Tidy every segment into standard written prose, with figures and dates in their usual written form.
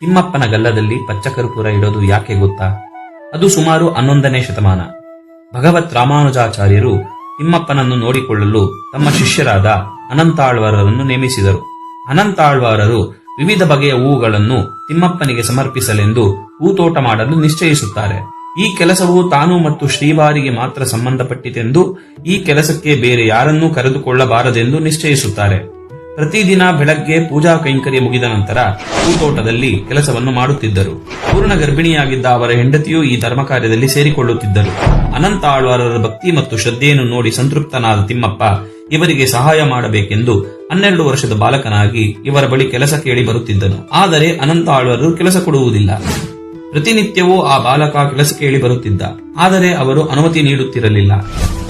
ತಿಮ್ಮಪ್ಪನ ಗಲ್ಲದಲ್ಲಿ ಪಚ್ಚಕರ್ಪೂರ ಇಡೋದು ಯಾಕೆ ಗೊತ್ತಾ? ಅದು ಸುಮಾರು 11ನೇ ಶತಮಾನ. ಭಗವತ್ ರಾಮಾನುಜಾಚಾರ್ಯರು ತಿಮ್ಮಪ್ಪನನ್ನು ನೋಡಿಕೊಳ್ಳಲು ತಮ್ಮ ಶಿಷ್ಯರಾದ ಅನಂತಾಳ್ವಾರರನ್ನು ನೇಮಿಸಿದರು. ಅನಂತಾಳ್ವಾರರು ವಿವಿಧ ಬಗೆಯ ಹೂಗಳನ್ನು ತಿಮ್ಮಪ್ಪನಿಗೆ ಸಮರ್ಪಿಸಲೆಂದು ಹೂತೋಟ ಮಾಡಲು ನಿಶ್ಚಯಿಸುತ್ತಾರೆ. ಈ ಕೆಲಸವು ತಾನು ಮತ್ತು ಶ್ರೀವಾರಿಗೆ ಮಾತ್ರ ಸಂಬಂಧಪಟ್ಟಿತೆಂದು, ಈ ಕೆಲಸಕ್ಕೆ ಬೇರೆ ಯಾರನ್ನೂ ಕರೆದುಕೊಳ್ಳಬಾರದೆಂದು ನಿಶ್ಚಯಿಸುತ್ತಾರೆ. ಪ್ರತಿದಿನ ಬೆಳಗ್ಗೆ ಪೂಜಾ ಕೈಂಕರ್ಯ ಮುಗಿದ ನಂತರ ಹೂತೋಟದಲ್ಲಿ ಕೆಲಸವನ್ನು ಮಾಡುತ್ತಿದ್ದರು. ಪೂರ್ಣ ಗರ್ಭಿಣಿಯಾಗಿದ್ದ ಅವರ ಹೆಂಡತಿಯೂ ಈ ಧರ್ಮ ಕಾರ್ಯದಲ್ಲಿ ಸೇರಿಕೊಳ್ಳುತ್ತಿದ್ದರು. ಅನಂತ ಆಳ್ವಾರರ ಭಕ್ತಿ ಮತ್ತು ಶ್ರದ್ಧೆಯನ್ನು ನೋಡಿ ಸಂತೃಪ್ತನಾದ ತಿಮ್ಮಪ್ಪ ಇವರಿಗೆ ಸಹಾಯ ಮಾಡಬೇಕೆಂದು 12 ವರ್ಷದ ಬಾಲಕನಾಗಿ ಇವರ ಬಳಿ ಕೆಲಸ ಕೇಳಿ ಬರುತ್ತಿದ್ದನು. ಆದರೆ ಅನಂತ ಆಳ್ವಾರರು ಕೆಲಸ ಕೊಡುವುದಿಲ್ಲ. ಪ್ರತಿನಿತ್ಯವೂ ಆ ಬಾಲಕ ಕೆಲಸ ಕೇಳಿ ಬರುತ್ತಿದ್ದ. ಆದರೆ ಅವರು ಅನುಮತಿ ನೀಡುತ್ತಿರಲಿಲ್ಲ.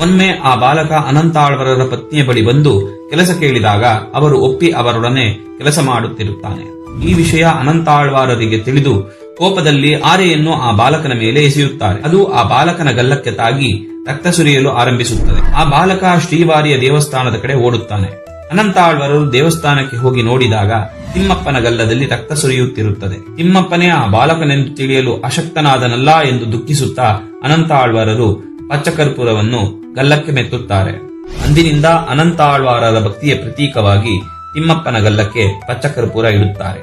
ಒಮ್ಮೆ ಆ ಬಾಲಕ ಅನಂತ ಆಳ್ವಾರರ ಪತ್ನಿಯ ಬಳಿ ಬಂದು ಕೆಲಸ ಕೇಳಿದಾಗ ಅವರು ಒಪ್ಪಿ ಅವರೊಡನೆ ಕೆಲಸ ಮಾಡುತ್ತಿರುತ್ತಾನೆ. ಈ ವಿಷಯ ಅನಂತ ಆಳ್ವಾರರಿಗೆ ತಿಳಿದು ಕೋಪದಲ್ಲಿ ಆರೆಯನ್ನು ಆ ಬಾಲಕನ ಮೇಲೆ ಎಸೆಯುತ್ತಾರೆ. ಅದು ಆ ಬಾಲಕನ ಗಲ್ಲಕ್ಕೆ ತಾಗಿ ರಕ್ತ ಸುರಿಯಲು ಆರಂಭಿಸುತ್ತದೆ. ಆ ಬಾಲಕ ಶ್ರೀವಾರಿಯ ದೇವಸ್ಥಾನದ ಕಡೆ ಓಡುತ್ತಾನೆ. ಅನಂತ ಆಳ್ವಾರರು ದೇವಸ್ಥಾನಕ್ಕೆ ಹೋಗಿ ನೋಡಿದಾಗ ತಿಮ್ಮಪ್ಪನ ಗಲ್ಲದಲ್ಲಿ ರಕ್ತ ಸುರಿಯುತ್ತಿರುತ್ತದೆ. ತಿಮ್ಮಪ್ಪನೇ ಆ ಬಾಲಕನೆಂದು ತಿಳಿಯಲು ಅಶಕ್ತನಾದನಲ್ಲ ಎಂದು ದುಃಖಿಸುತ್ತಾ ಅನಂತ ಆಳ್ವಾರರು ಪಚ್ಚಕರ್ಪೂರವನ್ನು ಗಲ್ಲಕ್ಕೆ ಮೆತ್ತುತ್ತಾರೆ. ಅಂದಿನಿಂದ ಅನಂತ ಆಳ್ವಾರರ ಭಕ್ತಿಯ ಪ್ರತೀಕವಾಗಿ ತಿಮ್ಮಪ್ಪನ ಗಲ್ಲಕ್ಕೆ ಪಚ್ಚಕರ್ಪೂರ ಇಡುತ್ತಾರೆ.